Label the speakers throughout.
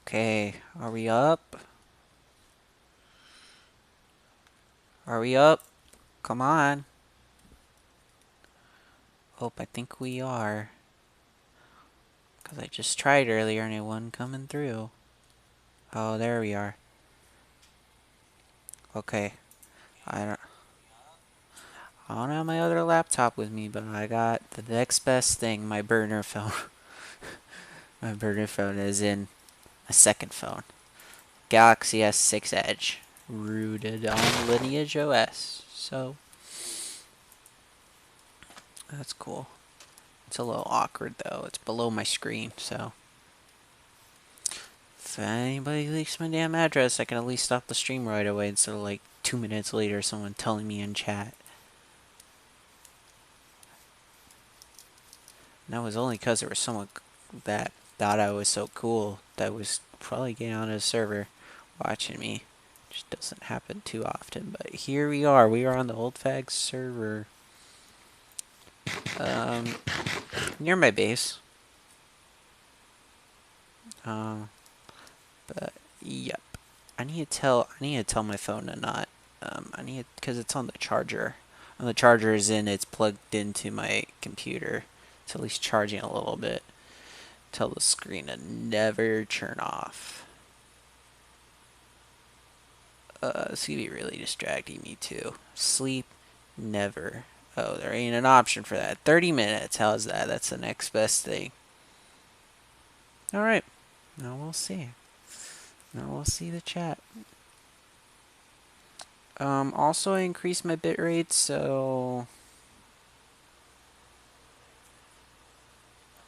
Speaker 1: Okay, are we up? Are we up? Come on. Oh, I think we are. Because I just tried earlier and it wasn't coming through. Oh, there we are. Okay. I don't, I don't have my other laptop with me, but I got the next best thing, my burner phone. My burner phone is in a second phone. Galaxy S6 Edge. Rooted on Lineage OS. So, that's cool. It's a little awkward though. It's below my screen, so if anybody leaks my damn address, I can at least stop the stream right away instead of like 2 minutes later someone telling me in chat. And that was only because there was someone that thought I was so cool that was probably getting on his server watching me. Just doesn't happen too often, but here we are. We are on the Old Fag server. Near my base. But yep. I need to tell my phone to not because it's on the charger. And the charger is in, it's plugged into my computer. It's at least charging a little bit. Tell the screen to never turn off. It's gonna be really distracting me too. Sleep, never. Oh, there ain't an option for that. 30 minutes, how's that? That's the next best thing. Alright, now we'll see. Now we'll see the chat. Also I increased my bitrate, so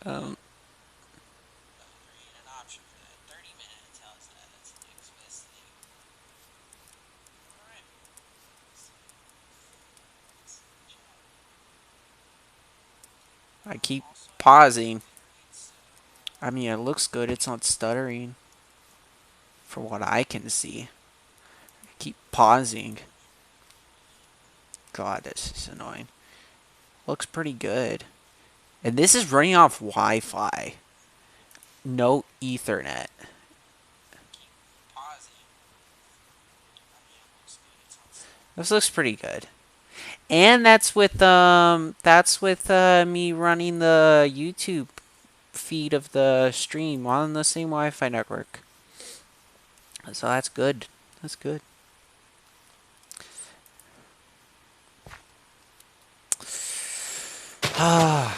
Speaker 1: um I keep pausing. I mean, it looks good. It's not stuttering. For what I can see. I keep pausing. God, this is annoying. Looks pretty good. And this is running off Wi-Fi. No Ethernet. This looks pretty good. And that's with me running the YouTube feed of the stream on the same Wi-Fi network. So that's good. That's good. I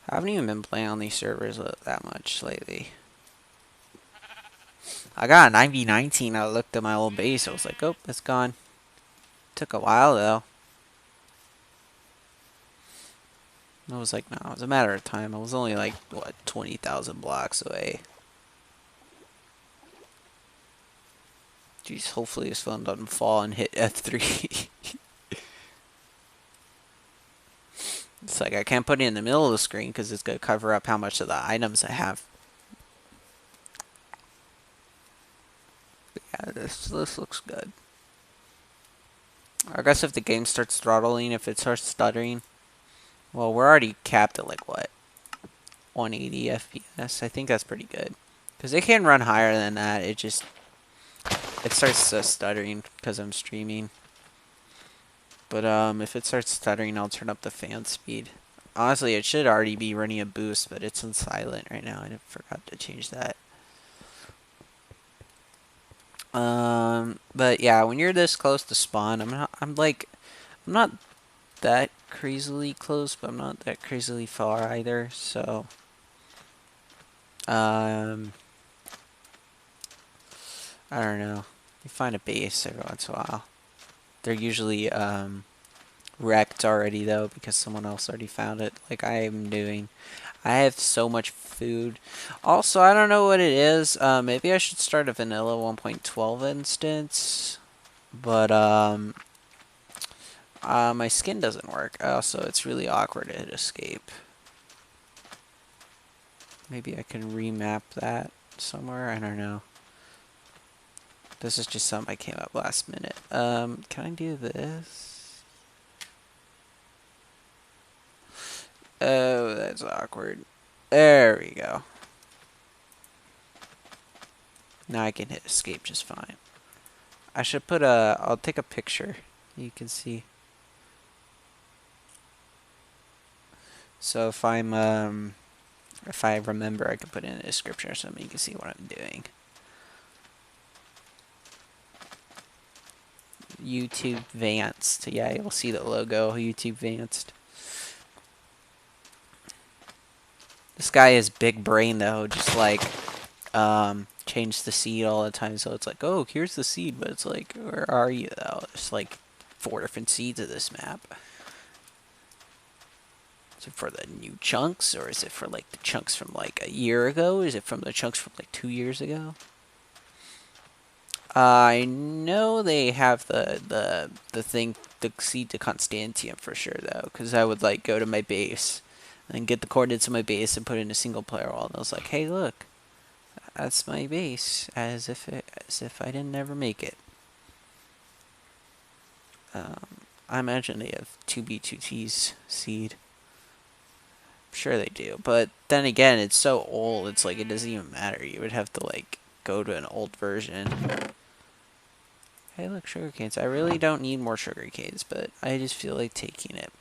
Speaker 1: haven't even been playing on these servers that much lately. I got a 9019. I looked at my old base. I was like, oh, it's gone. Took a while though. I was like, no, it was a matter of time. I was only like, what, 20,000 blocks away. Jeez, hopefully this phone doesn't fall and hit F3. It's like I can't put it in the middle of the screen because it's going to cover up how much of the items I have. But yeah, this looks good. I guess if the game starts throttling, if it starts stuttering, well, we're already capped at like, what, 180 FPS? I think that's pretty good. Because it can run higher than that. It starts stuttering because I'm streaming. But if it starts stuttering, I'll turn up the fan speed. Honestly, it should already be running a boost, but it's on silent right now. I forgot to change that. But yeah, when you're this close to spawn, I'm not that crazily close, but I'm not that crazily far either. So, I don't know. You find a base every once in a while. They're usually wrecked already though because someone else already found it, like I am doing. I have so much food. Also, I don't know what it is. Maybe I should start a vanilla 1.12 instance, but my skin doesn't work. Also, it's really awkward to hit escape. Maybe I can remap that somewhere. I don't know. This is just something I came up last minute. Can I do this? Oh, that's awkward. There we go. Now I can hit escape just fine. I should put I'll take a picture. You can see. So if I remember, I can put in a description or something. You can see what I'm doing. YouTube Vanced. Yeah, you'll see the logo. YouTube Vanced. This guy is big brain though. Just like change the seed all the time. So it's like, oh, here's the seed, but it's like, where are you though? It's like 4 different seeds of this map. Is it for the new chunks, or is it for like the chunks from like a year ago? Is it from the chunks from like 2 years ago? I know they have the thing, the seed to Constantium for sure though, because I would like go to my base and get the coordinates of my base and put it in a single player wall, and I was like, hey, look, that's my base, as if I didn't ever make it. I imagine they have 2B2T's seed. I'm sure they do, but then again, it's so old. It's like it doesn't even matter. You would have to like go to an old version. Hey, look, sugar canes. I really don't need more sugar canes, but I just feel like taking it.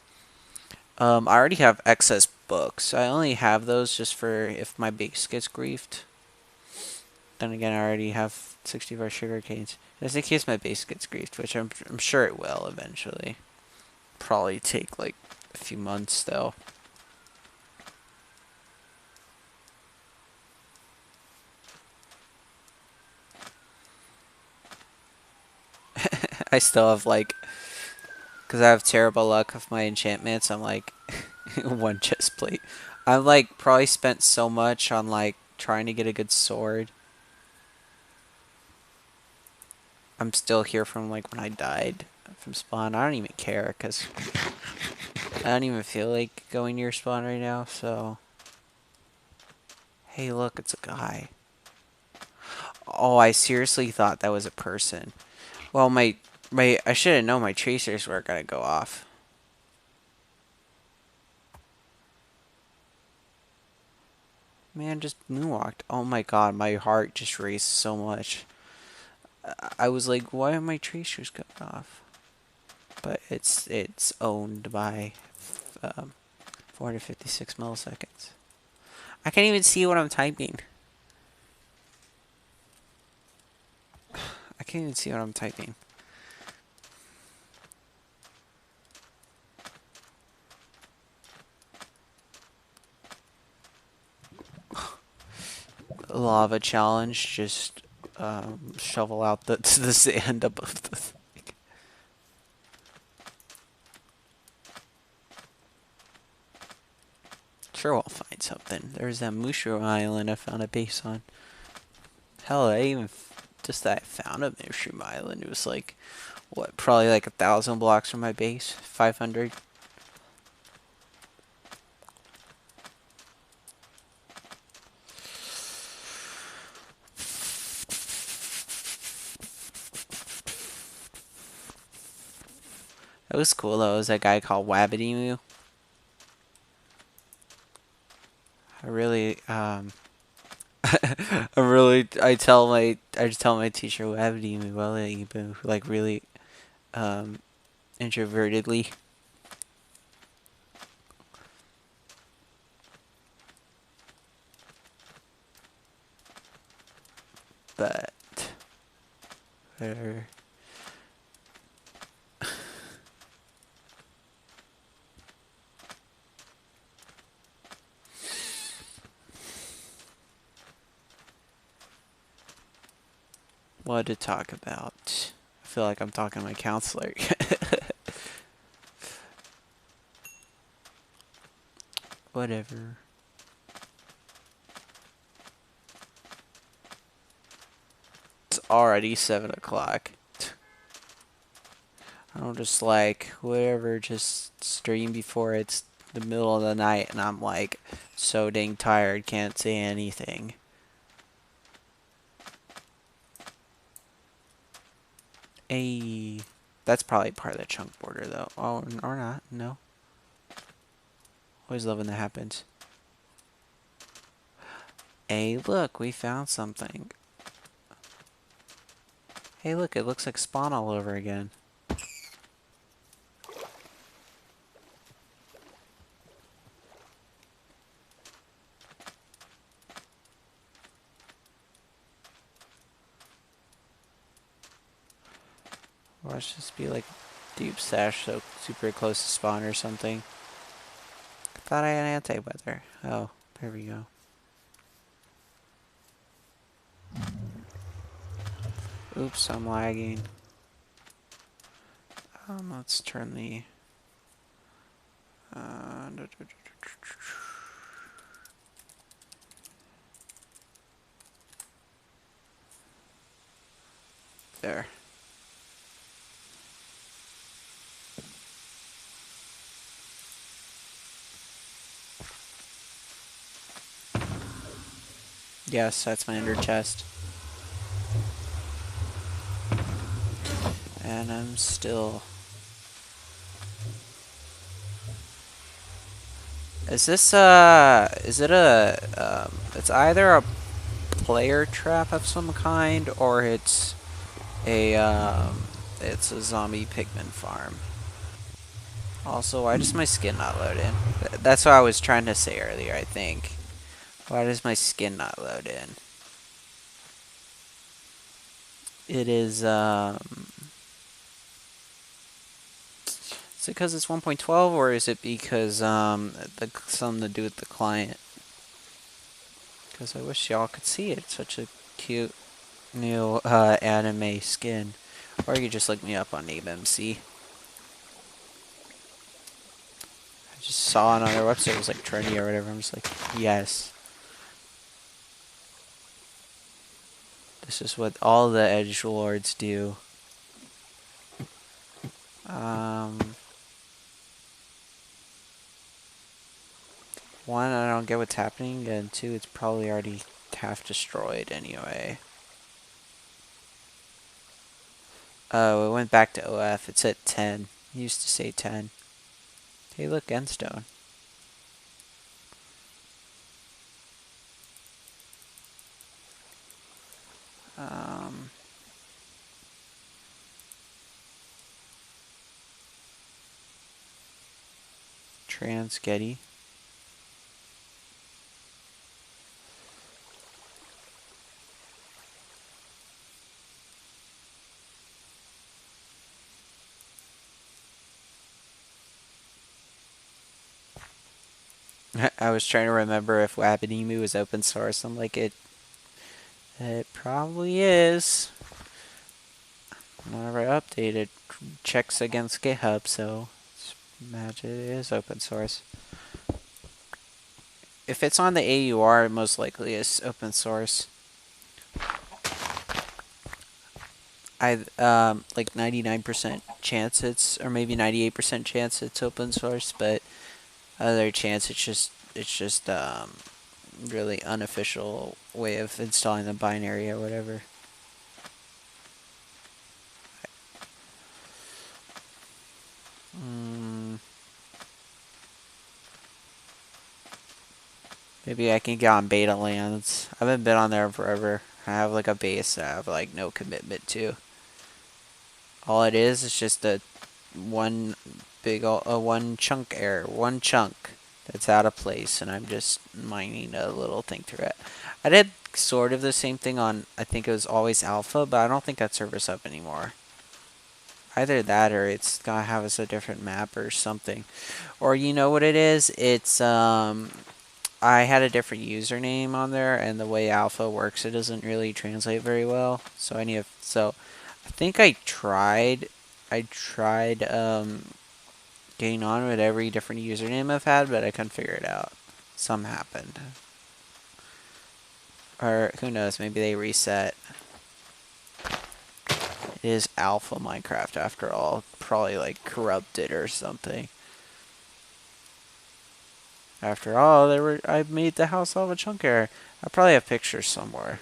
Speaker 1: I already have excess books. I only have those just for if my base gets griefed. Then again, I already have 65 sugar canes. Just in case my base gets griefed, which I'm sure it will eventually. Probably take like a few months though. I still have like, because I have terrible luck with my enchantments, I'm like one chest plate. I've like probably spent so much on like trying to get a good sword. I'm still here from like when I died from spawn. I don't even care because I don't even feel like going near spawn right now, so. Hey, look, it's a guy. Oh, I seriously thought that was a person. Well, I should have known my tracers were gonna go off. Man, just moonwalked. Oh my god, my heart just raced so much. I was like, why are my tracers going off? But it's owned by 456 milliseconds. I can't even see what I'm typing. I can't even see what I'm typing. Lava challenge, just shovel out the sand above the thing. Sure, we'll find something. There's that mushroom island I found a base on. Hell, I even just that I found a mushroom island. It was like, what, probably like 1,000 blocks from my base, 500. It was cool though. It was that guy called Babineaux. I really I just tell my teacher Babineaux, like really introvertedly. But whatever. What to talk about? I feel like I'm talking to my counselor. Whatever. It's already 7 o'clock. I don't just like, whatever, just stream before it's the middle of the night and I'm like so dang tired, can't say anything. Hey, that's probably part of the chunk border though. Oh, or not, no. Always love when that happens. Hey, look, we found something. Hey, look, it looks like spawn all over again. Watch this be like deep stash, so super close to spawn or something. I thought I had anti-weather. Oh, there we go. Oops, I'm lagging. Let's turn the... there. Yes, that's my ender chest. And I'm still... Is this, is it a, it's either a player trap of some kind, or it's a zombie pigman farm. Also, why does my skin not load in? That's what I was trying to say earlier, I think. Why does my skin not load in? It is, is it because it's 1.12, or is it because, something to do with the client? Because I wish y'all could see it. It's such a cute new, anime skin. Or you could just look me up on AbeMC. I just saw it on their website. It was like trendy or whatever. I'm just like, yes. This is what all the edgelords do. One, I don't get what's happening, and two, it's probably already half destroyed anyway. Oh, it went back to OF. It's at 10. It used to say 10. Hey, look, Endstone. Trans Getty. I was trying to remember if Babineaux was open source. I'm like, it probably is. Whenever I update it, checks against GitHub, so imagine it is open source. If it's on the AUR, it most likely is open source. I like 99% chance it's, or maybe 98% chance it's open source, but other chance it's just really unofficial way of installing the binary or whatever. Maybe I can get on Beta Lands. I haven't been on there forever. I have like a base that I have like no commitment to. All it is just a one chunk error, one chunk that's out of place, and I'm just mining a little thing through it. I did sort of the same thing on, I think it was Always Alpha, but I don't think that server's up anymore. Either that or it's gotta have us a different map or something. Or you know what it is? It's I had a different username on there, and the way alpha works, it doesn't really translate very well. So I think I tried getting on with every different username I've had, but I couldn't figure it out. Something happened. Or who knows, maybe they reset. It is alpha Minecraft after all. Probably like corrupted or something. After all, I made the house all of a chunk error. I probably have pictures somewhere.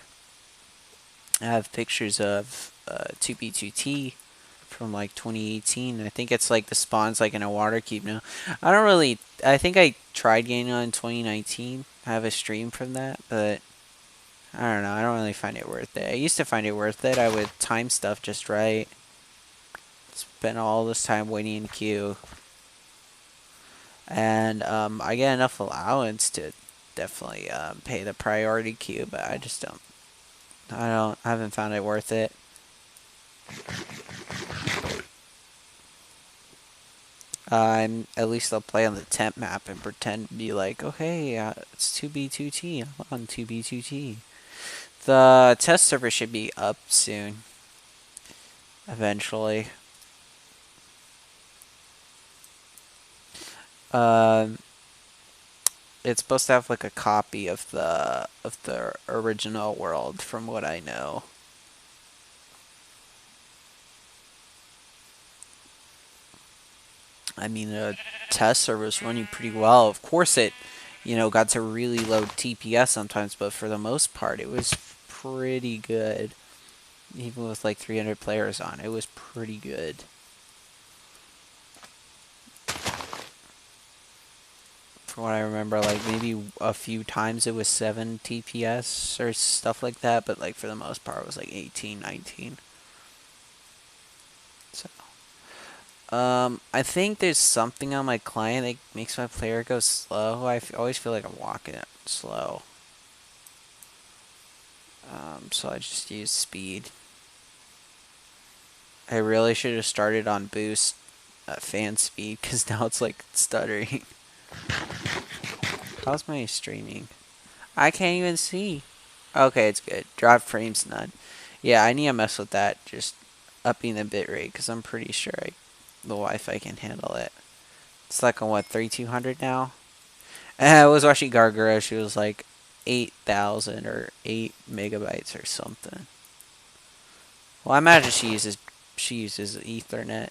Speaker 1: I have pictures of 2B2T from like 2018. I think it's like the spawn's like in a water cube now. I think I tried getting on in 2019. I have a stream from that, but I don't know. I don't really find it worth it. I used to find it worth it. I would time stuff just right. Spend all this time waiting in queue. And I get enough allowance to definitely pay the priority queue, but I just don't. I haven't found it worth it. At least I'll play on the temp map and pretend to be like, oh hey, it's 2B2T. I'm on 2B2T. The test server should be up soon. Eventually. It's supposed to have like a copy of the original world, from what I know. I mean, the test server was running pretty well. Of course, it, got to really low TPS sometimes, but for the most part, it was pretty good. Even with like 300 players on, it was pretty good. From what I remember, like maybe a few times it was 7 TPS or stuff like that, but like for the most part, it was like 18, 19. So. I think there's something on my client that makes my player go slow. I always feel like I'm walking it slow. So I just use speed. I really should have started on boost fan speed, because now it's like stuttering. How's my streaming? I can't even see. Okay, it's good. Drop frames none. Yeah, I need to mess with that. Just upping the bitrate, because I'm pretty sure the Wi-Fi can handle it. It's like on what, 3200 now? I was watching Gargura. She was like 8,000 or 8 megabytes or something. Well, I imagine she uses Ethernet.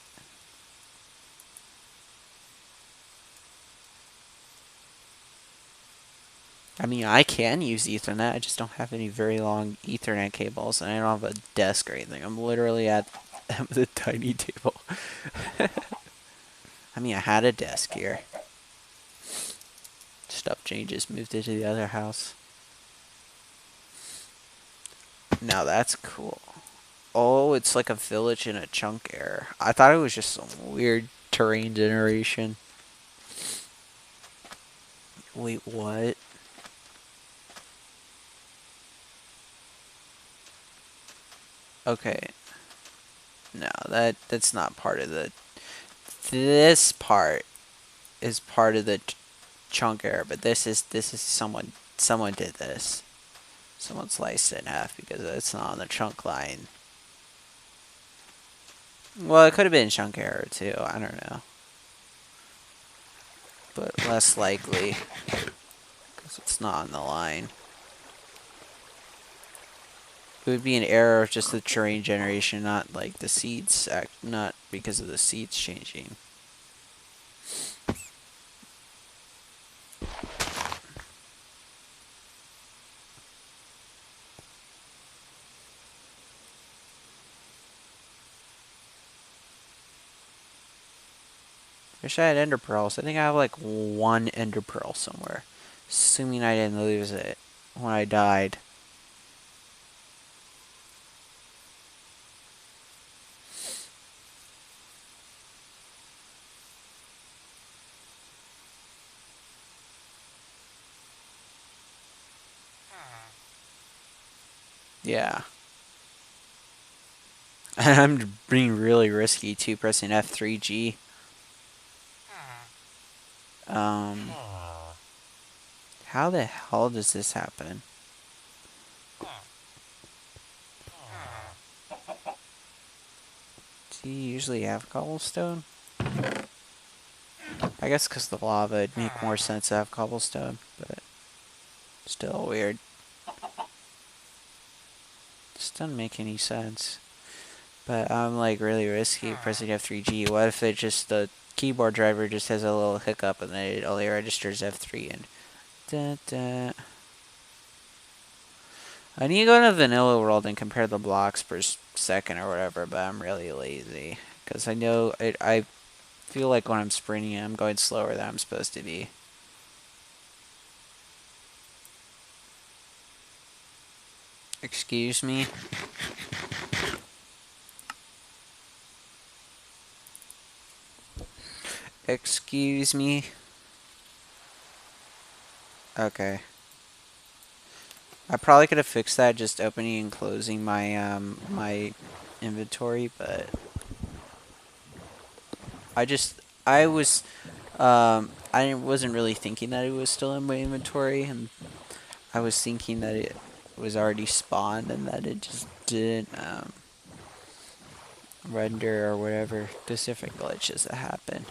Speaker 1: I mean, I can use Ethernet. I just don't have any very long Ethernet cables, and I don't have a desk or anything. I'm literally at the tiny table. I mean, I had a desk here. Stuff changes. Moved it to the other house. Now that's cool. Oh, it's like a village in a chunk error. I thought it was just some weird terrain generation. Wait, what? Okay. No, that's not part of the... This part is part of the chunk error, but this is someone did this. Someone sliced it in half because it's not on the chunk line. Well, it could have been chunk error too. I don't know, but less likely because it's not on the line. It would be an error of just the terrain generation, not like the seeds, not because of the seeds changing. Wish I had ender pearls. I think I have like one ender pearl somewhere. Assuming I didn't lose it when I died. Yeah. And I'm being really risky too, pressing F3G. How the hell does this happen? Do you usually have cobblestone? I guess because the lava, it'd make more sense to have cobblestone, but still weird. Just doesn't make any sense. But I'm like really risky pressing F3G. What if it just, the keyboard driver just has a little hiccup and then it only registers F3 and I need to go to vanilla world and compare the blocks per second or whatever, but I'm really lazy. Because I know, I feel like when I'm sprinting I'm going slower than I'm supposed to be. Excuse me. Excuse me. Okay. I probably could have fixed that just opening and closing my my inventory, but I was I wasn't really thinking that it was still in my inventory, and I was thinking that it was already spawned and that it just didn't render or whatever specific glitches that happen.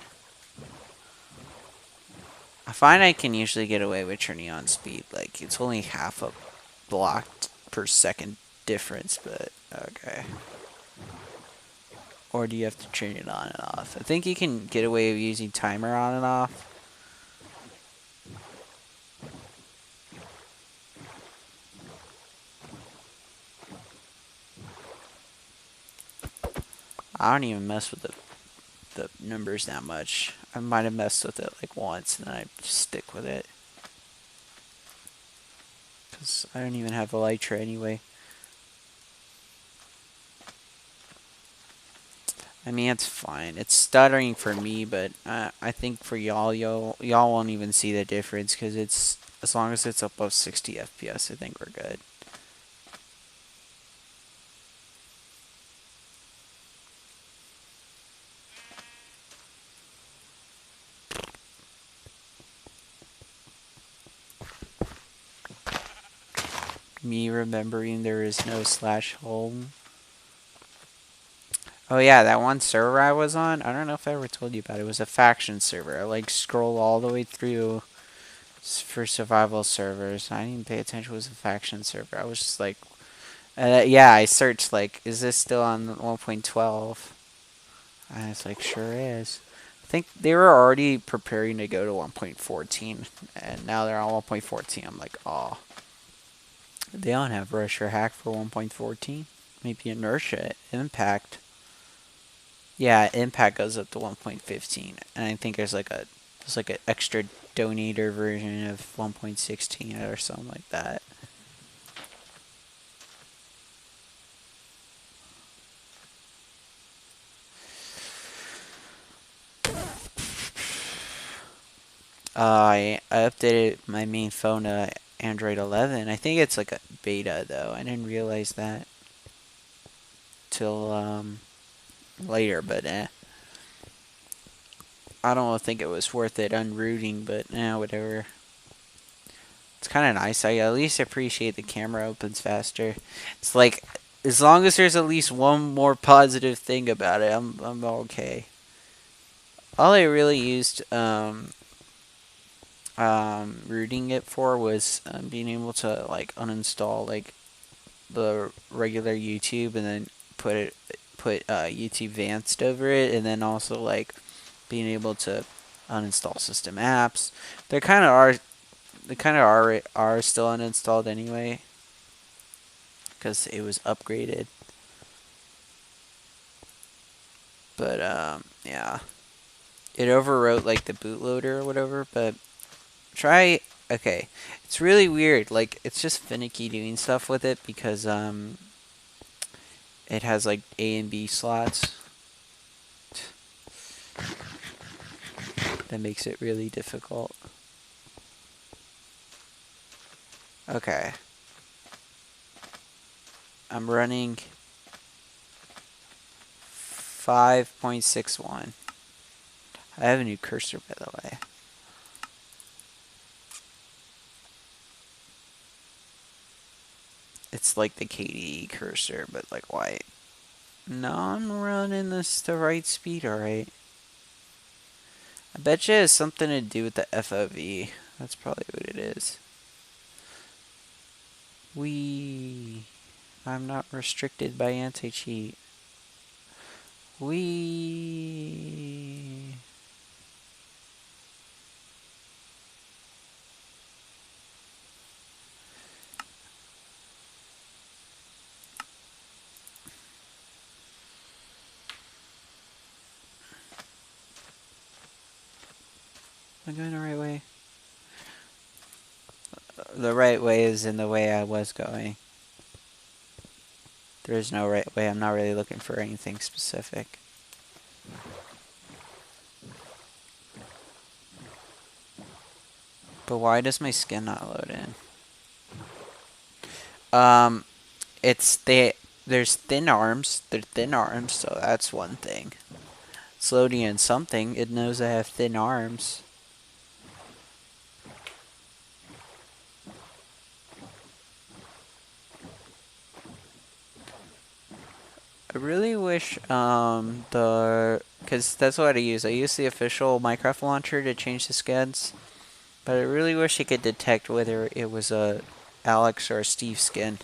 Speaker 1: I find I can usually get away with turning on speed, like it's only half a block per second difference, but okay. Or do you have to turn it on and off? I think you can get away with using timer on and off. I don't even mess with the numbers that much. I might have messed with it like once and then I just stick with it. Because I don't even have Elytra anyway. I mean, it's fine. It's stuttering for me, but I think for y'all won't even see the difference because it's as long as it's above 60 FPS, I think we're good. Me remembering there is no /home. Oh yeah, that one server I was on, I don't know if I ever told you about it. It was a faction server. I like scroll all the way through for survival servers. I didn't even pay attention it was a faction server. I was just like, yeah, I searched like, is this still on 1.12? And it's like, sure is. I think they were already preparing to go to 1.14, and now they're on 1.14. I'm like, oh, they don't have rush or hack for 1.14. Maybe inertia, impact. Yeah, impact goes up to 1.15, and I think there's like an extra donator version of 1.16 or something like that. I updated my main phone to Android 11. I think it's like a beta though. I didn't realize that till later, but I don't think it was worth it unrooting, but whatever. It's kind of nice. I at least appreciate the camera opens faster. It's like as long as there's at least one more positive thing about it, I'm okay. All I really used rooting it for was being able to like uninstall like the regular YouTube and then put YouTube Advanced over it, and then also like being able to uninstall system apps. They kind of are still uninstalled anyway because it was upgraded. But yeah, it overwrote like the bootloader or whatever. But try okay, it's really weird. Like it's just finicky doing stuff with it because it has like A and B slots. That makes it really difficult. Okay. I'm running 5.61. I have a new cursor, by the way. It's like the KDE cursor, but like white. No, I'm running this the right speed, alright. I bet you it has something to do with the FOV. That's probably what it is. I'm not restricted by anti-cheat. Am I going the right way? The right way is in the way I was going. There's no right way. I'm not really looking for anything specific. But why does my skin not load in? There's thin arms. They're thin arms, so that's one thing. It's loading in something. It knows I have thin arms. I really wish because that's what I use. I use the official Minecraft launcher to change the skins, but I really wish it could detect whether it was a Alex or a Steve skin.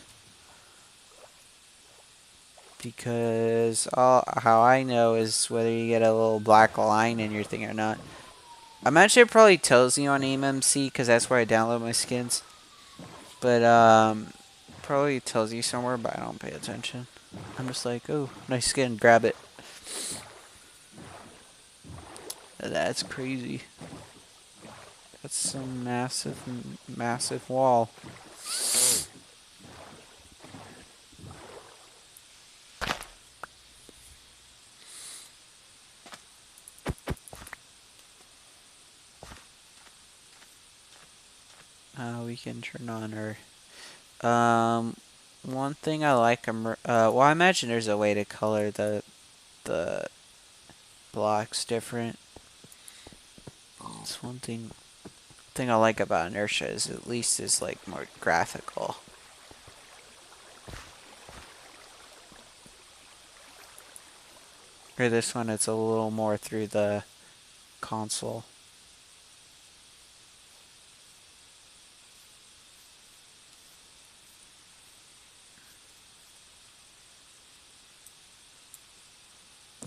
Speaker 1: Because how I know is whether you get a little black line in your thing or not. I imagine it probably tells you on AMMC because that's where I download my skins. But probably tells you somewhere, but I don't pay attention. I'm just like, oh, nice skin, grab it. That's crazy. That's some massive, massive wall. We can turn on our one thing I like well, I imagine there's a way to color the blocks different. It's one thing I like about inertia is at least it's like more graphical. Or this one it's a little more through the console.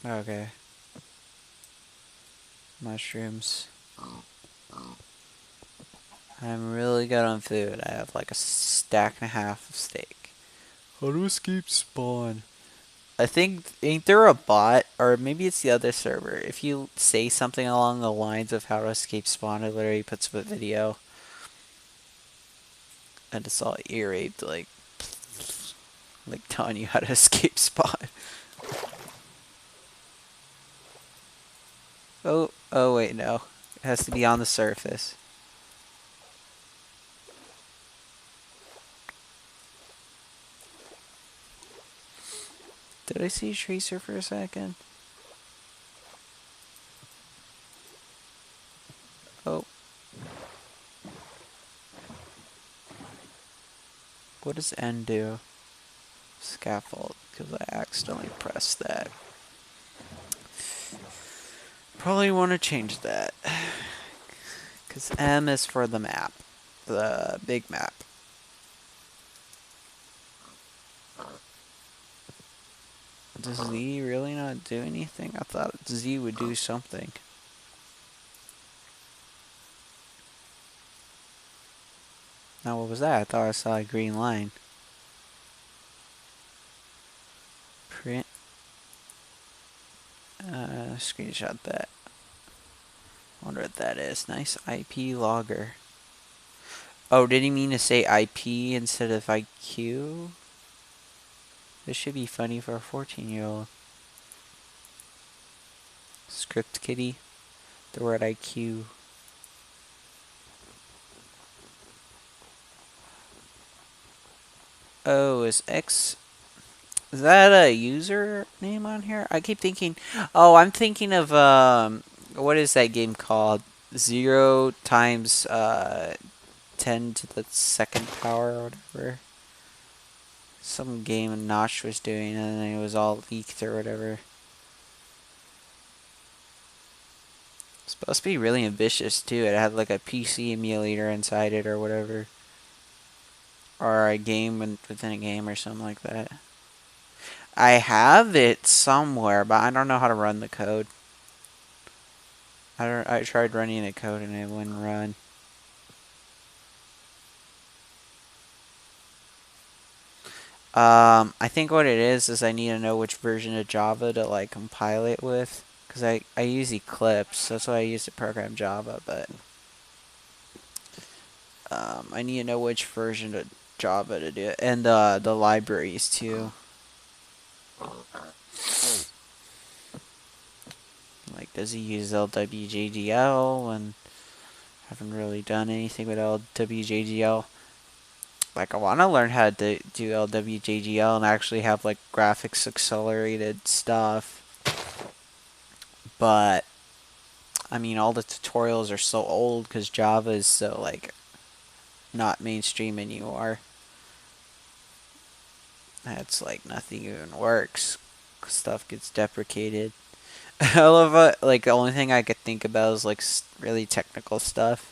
Speaker 1: Okay. Mushrooms. I'm really good on food. I have like a stack and a half of steak. How to escape spawn? I think, ain't there a bot, or maybe it's the other server, if you say something along the lines of how to escape spawn, it literally puts up a video. And it's all ear-raped, like telling you how to escape spawn. Oh wait, no. It has to be on the surface. Did I see Tracer for a second? Oh. What does N do? Scaffold, because I accidentally pressed that. Probably want to change that. Because M is for the map. The big map. Does Z really not do anything? I thought Z would do something. Now what was that? I thought I saw a green line. Print. Screenshot that. Wonder what that is. Nice IP logger. Oh, did he mean to say IP instead of IQ? This should be funny for a 14-year-old. Script kitty. The word IQ. Oh, is that a user name on here? I keep thinking, oh, I'm thinking of, what is that game called? 0 times, 10 to the second power or whatever. Some game Notch was doing and then it was all leaked or whatever. It's supposed to be really ambitious too. It had like a PC emulator inside it or whatever. Or a game within a game or something like that. I have it somewhere, but I don't know how to run the code. I tried running the code and it wouldn't run. I think what it is I need to know which version of Java to like compile it with. Because I use Eclipse, that's why I use to program Java, but I need to know which version of Java to do it. And the libraries too. Like, does he use LWJGL? And haven't really done anything with LWJGL. Like, I want to learn how to do LWJGL and actually have, like, graphics accelerated stuff. But, I mean, all the tutorials are so old because Java is so, like, not mainstream anymore. It's like nothing even works. Stuff gets deprecated. I love it. Like, the only thing I could think about is, like, really technical stuff.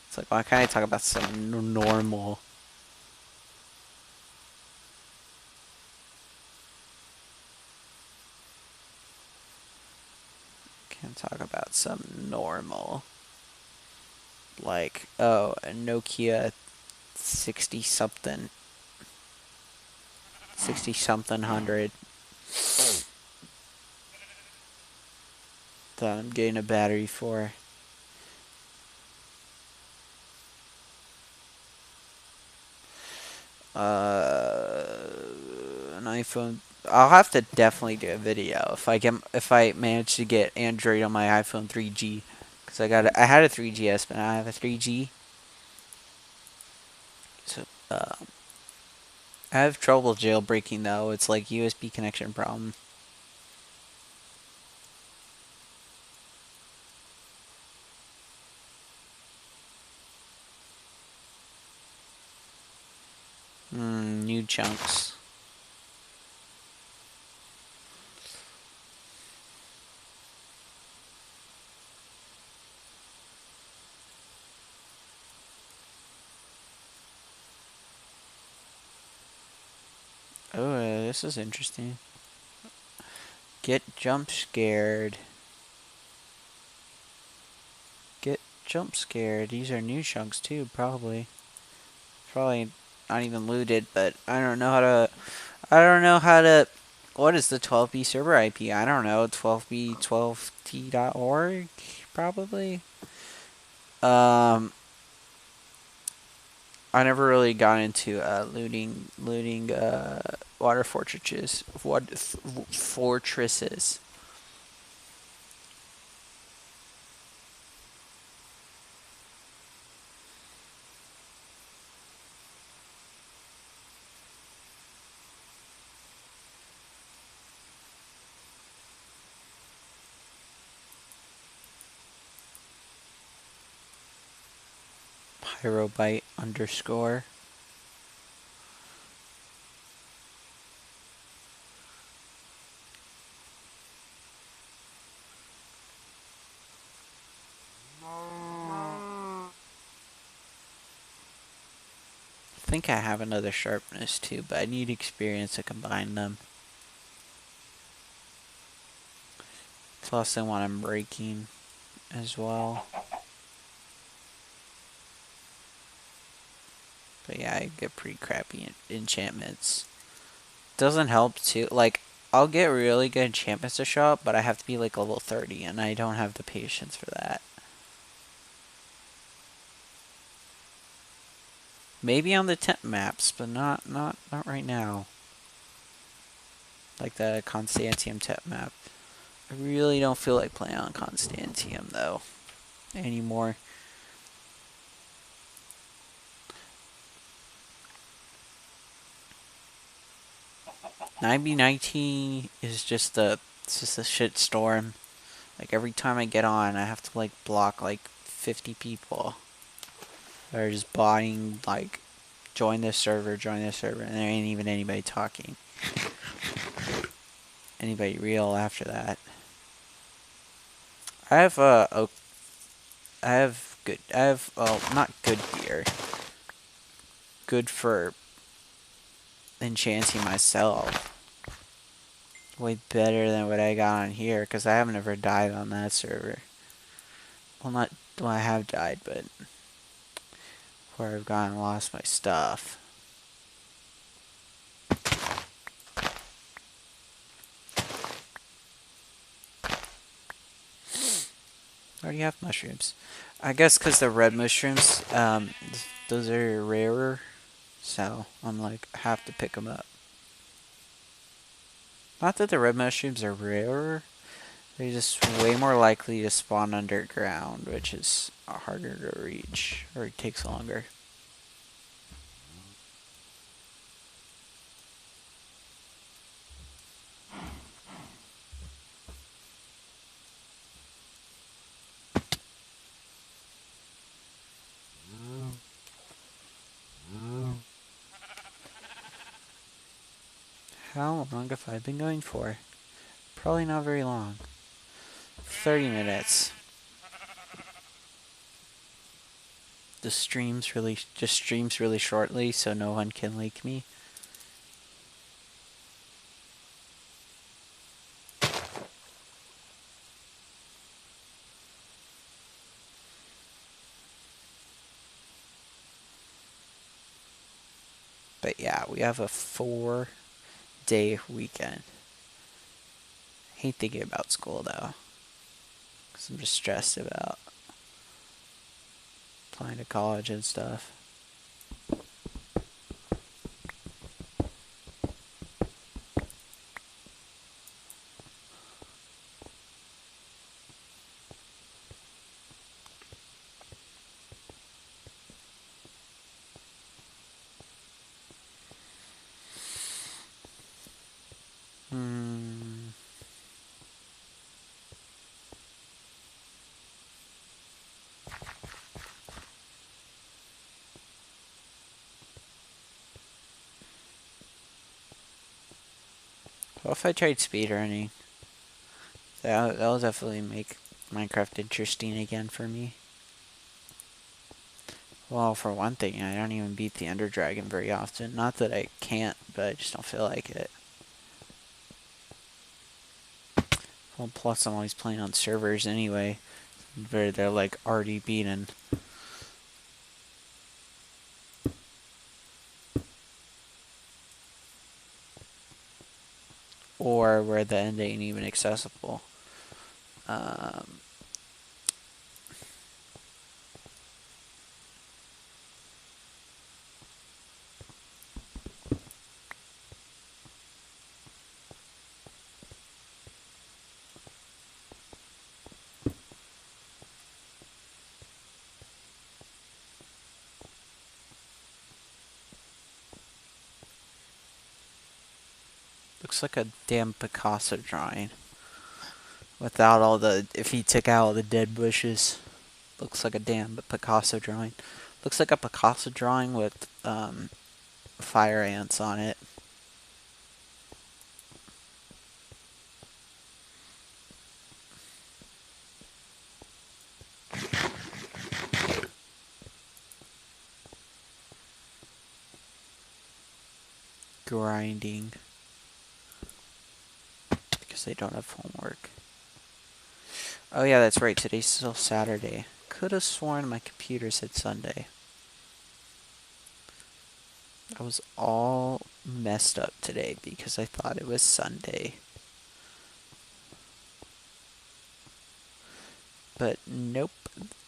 Speaker 1: It's like, why can't I talk about something normal? Can't talk about something normal. Like, oh, a Nokia 60 something. 60 something hundred. That I'm getting a battery for. An iPhone. I'll have to definitely do a video if I manage to get Android on my iPhone 3G, because I had a 3GS, but now I have a 3G. So I have trouble jailbreaking though. It's like USB connection problem. New chunks. Oh, this is interesting. Get jump scared. Get jump scared. These are new chunks too, probably. Probably not even looted, but I don't know how to. I don't know how to. What is the 12B server IP? I don't know. 12b12t.org, probably. I never really got into looting water fortresses. Fortresses. Pyrobyte underscore. I think I have another sharpness too, but I need experience to combine them. Plus, I want them breaking as well. But yeah, I get pretty crappy enchantments. Doesn't help too. Like, I'll get really good enchantments to show up, but I have to be like level 30, and I don't have the patience for that. Maybe on the temp maps, but not right now. Like the Constantium temp map. I really don't feel like playing on Constantium though anymore. 9B19 is just it's just a shit storm. Like, every time I get on, I have to like block like 50 people that are just buying, like, join this server, and there ain't even anybody talking. Anybody real after that. I have well, not good gear. Good for enchanting myself. Way better than what I got on here, because I haven't ever died on that server. Well, I have died, but where I've gone and lost my stuff. I already have mushrooms. I guess because the red mushrooms, those are rarer, so I'm like, I have to pick them up. Not that the red mushrooms are rarer, they're just way more likely to spawn underground, which is harder to reach, or it takes longer. How long have I been going for? Probably not very long. 30 minutes. The streams really just streams really shortly, so no one can like me. But yeah, we have a 4-day weekend. Hate thinking about school though, because I'm just stressed about applying to college and stuff. What if I tried speedrunning? That'll definitely make Minecraft interesting again for me. Well, for one thing, I don't even beat the Ender Dragon very often. Not that I can't, but I just don't feel like it. Well, plus I'm always playing on servers anyway, where they're like already beaten. Or where the end ain't even accessible. Looks like a damn Picasso drawing. Without all the, if he took out all the dead bushes. Looks like a damn Picasso drawing. Looks like a Picasso drawing with fire ants on it. Grinding. Because they don't have homework. Oh yeah, that's right. Today's still Saturday. Could have sworn my computer said Sunday. I was all messed up today because I thought it was Sunday. But nope,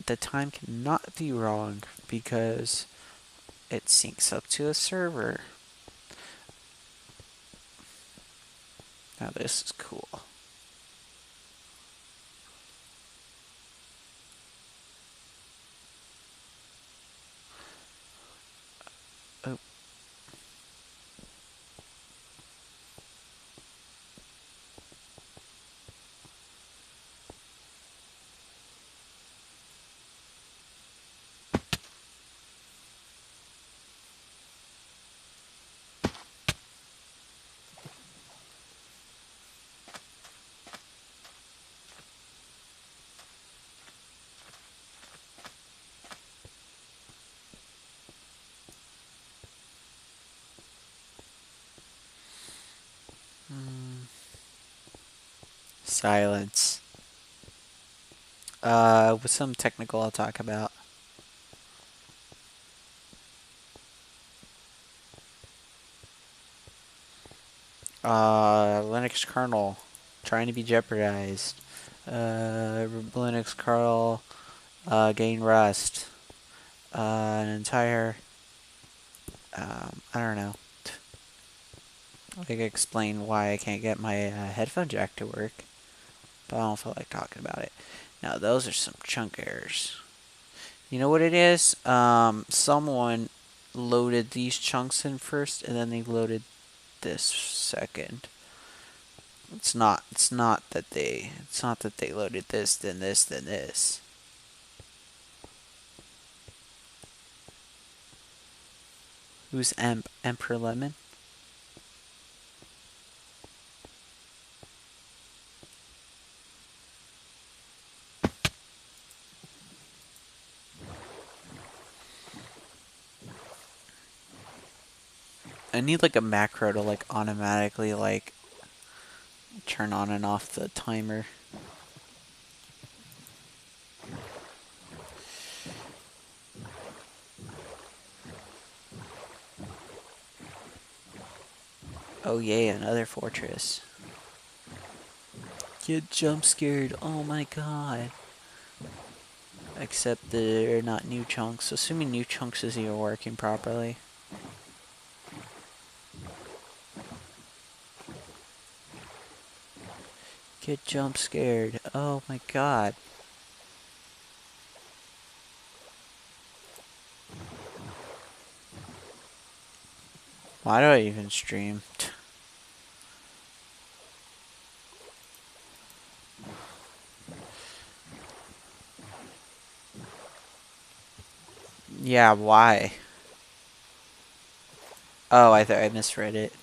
Speaker 1: the time cannot be wrong because it syncs up to a server. Now this is cool. Oh. Silence. With some technical I'll talk about. Linux kernel trying to be jeopardized. Linux kernel gain rust. An entire I don't know. I could explain why I can't get my headphone jack to work, but I don't feel like talking about it. Now, those are some chunk errors. You know what it is? Someone loaded these chunks in first, and then they loaded this second. It's not that they loaded this, then this, then this. Who's Emperor Lemon? I need like a macro to like automatically like turn on and off the timer. Oh yeah, another fortress. Get jump scared. Oh my god. Except they're not new chunks. Assuming new chunks is even working properly. Get jump scared. Oh my god. Why do I even stream? Yeah, why? Oh, I thought I misread it.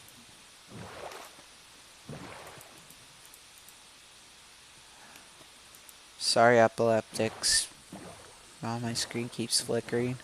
Speaker 1: Sorry, epileptics. Oh, my screen keeps flickering.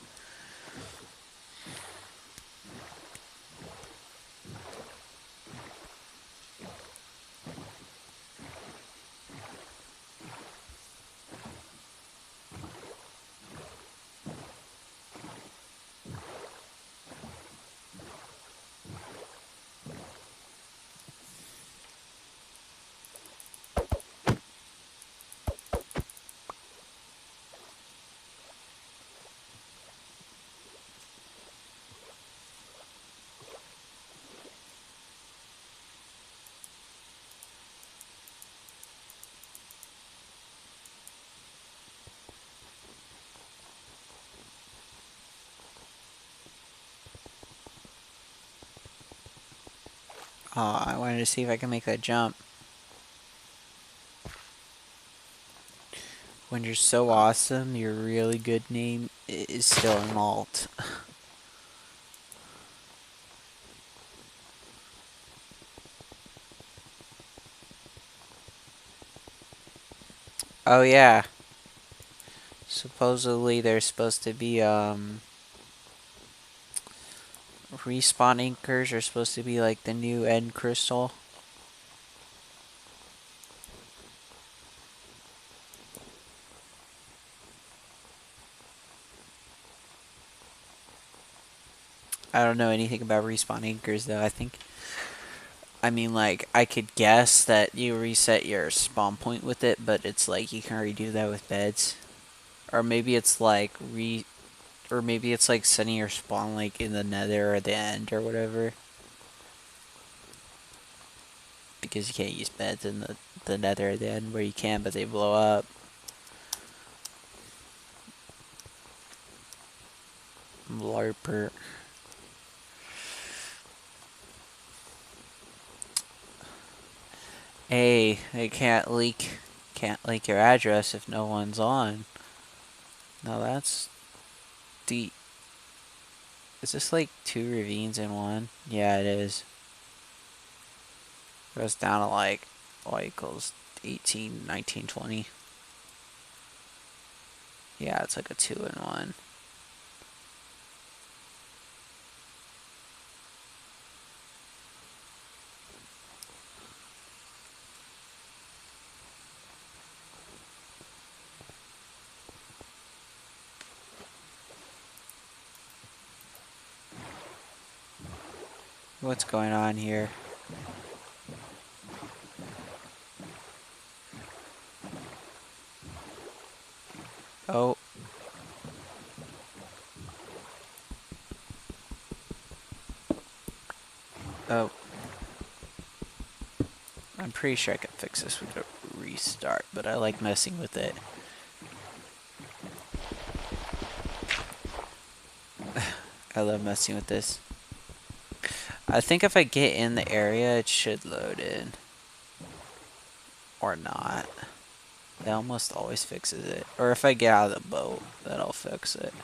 Speaker 1: Oh, I wanted to see if I can make that jump. When you're so awesome, your really good name is still an alt. Oh yeah. Supposedly there's supposed to be respawn anchors are supposed to be like the new end crystal. I don't know anything about respawn anchors though. I mean like I could guess that you reset your spawn point with it, but it's like you can already do that with beds. Or maybe it's like setting your spawn like in the nether or the end or whatever. Because you can't use beds in the nether or the end where you can, but they blow up. LARPer. Hey, they can't leak your address if no one's on. No, that's deep. Is this like 2 ravines in one? Yeah, it is. It goes down to like y equals 18, 19, 20. Yeah, it's like a 2 in 1. What's going on here? Oh. Oh. I'm pretty sure I can fix this with a restart, but I like messing with it. I love messing with this. I think if I get in the area, it should load in. Or not. It almost always fixes it. Or if I get out of the boat, that'll fix it.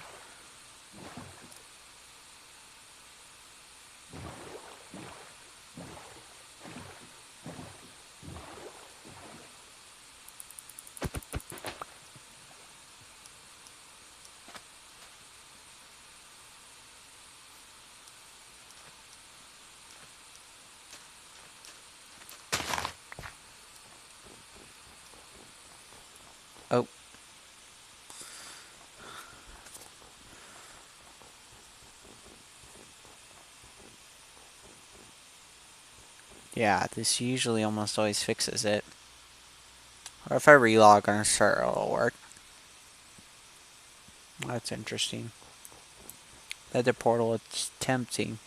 Speaker 1: Oh. Yeah, this usually almost always fixes it. Or if I relog on a start, it'll work. That's interesting. At the portal, it's tempting.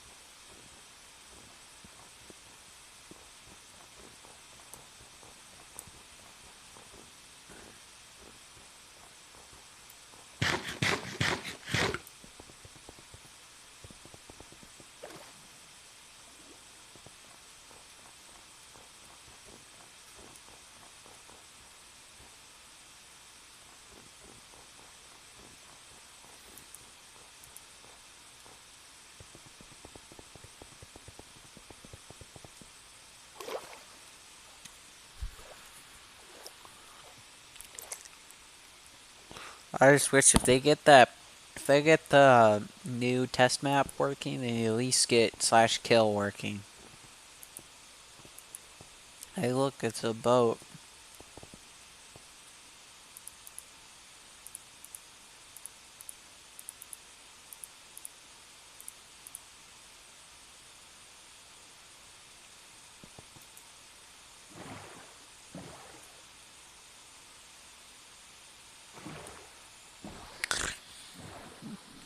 Speaker 1: I just wish if they get the new test map working, they at least get /kill working. Hey look, it's a boat.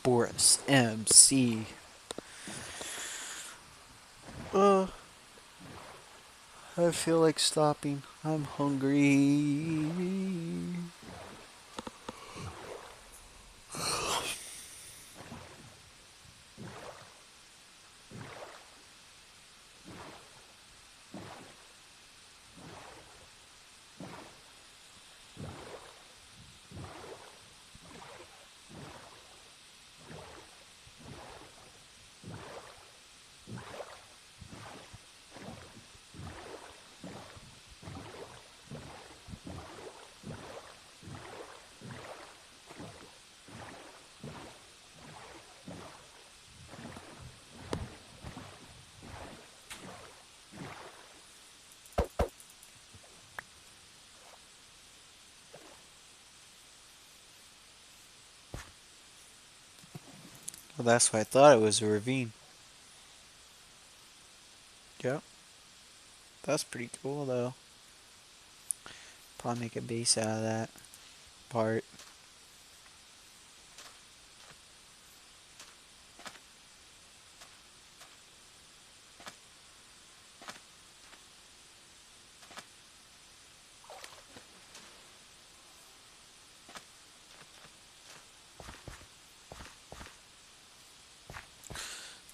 Speaker 1: Boris MC. I feel like stopping. I'm hungry. Well, that's why I thought it was a ravine. Yep. That's pretty cool, though. Probably make a base out of that part.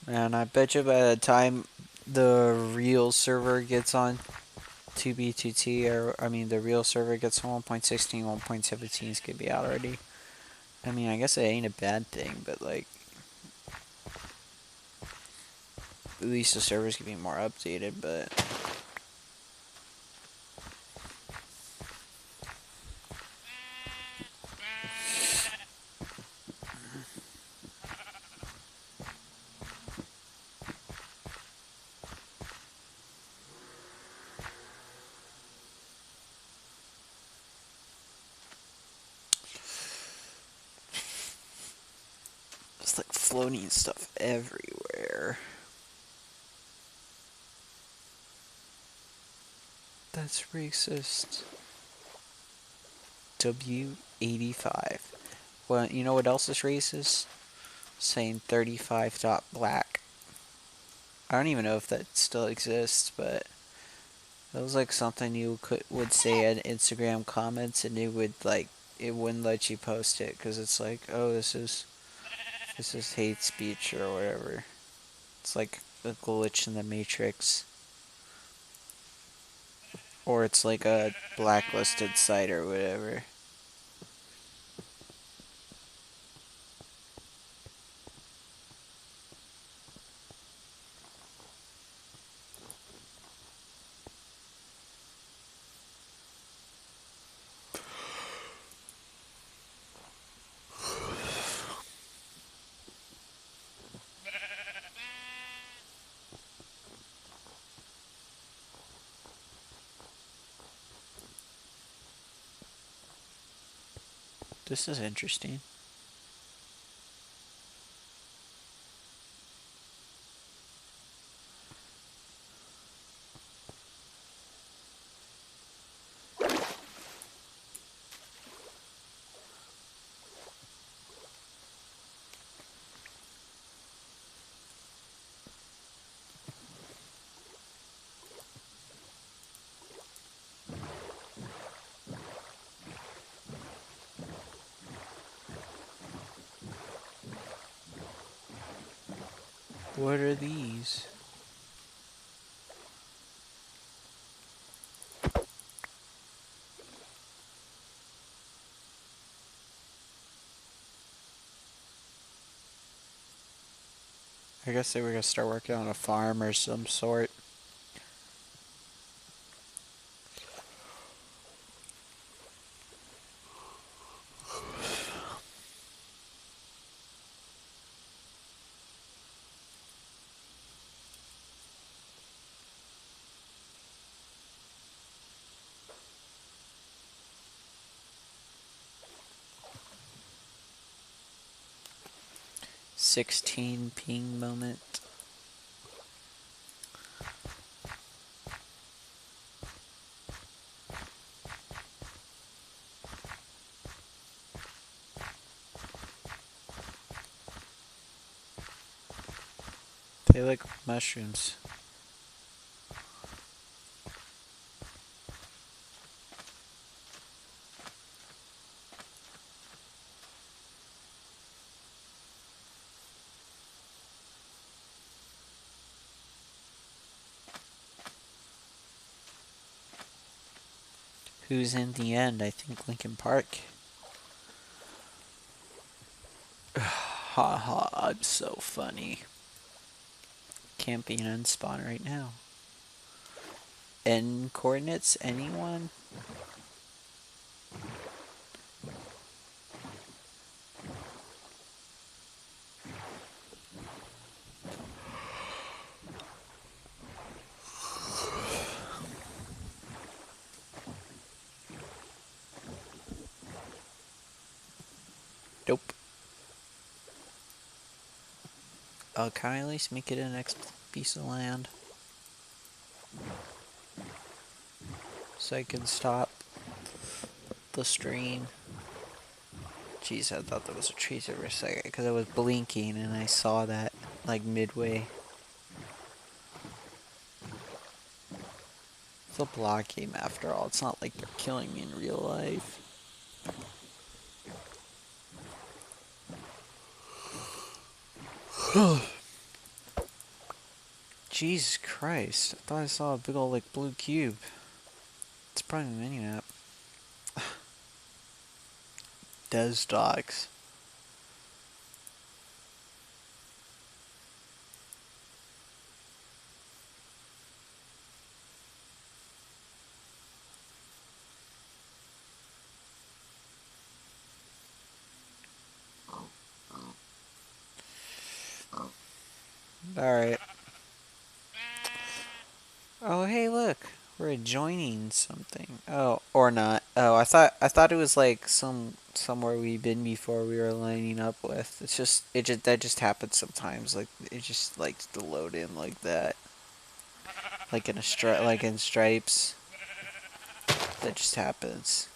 Speaker 1: And I bet you by the time the real server gets on 2B2T, or I mean the real server gets on 1.16, 1.17 is gonna be out already. I mean, I guess it ain't a bad thing, but like, at least the servers can be more updated, but it's like floating stuff everywhere. That's racist. W85. Well, you know what else is racist? Saying 35.black. I don't even know if that still exists, but That was like something you would say in Instagram comments, and it wouldn't let you post it because it's like, oh, this is hate speech or whatever. It's like a glitch in the matrix, or it's like a blacklisted site or whatever. This is interesting. What are these? I guess they were gonna start working on a farm or some sort. '16 ping moment. They like mushrooms. Who's in the end? I think Linkin Park. Haha, I'm so funny. Can't be an unspawn right now. End coordinates, anyone? Nope. Can I at least make it a next piece of land? So I can stop the stream. Jeez, I thought that was a tree for a second because I was blinking and I saw that like midway. It's a block game after all. It's not like they're killing me in real life. Jesus Christ. I thought I saw a big old like blue cube. It's probably a menu app. Des dogs. Alright. Oh hey look. We're joining something. Oh, or not. Oh, I thought it was like somewhere we've been before we were lining up with. That just happens sometimes. Like it just likes to load in like that. Like in Stripes. That just happens.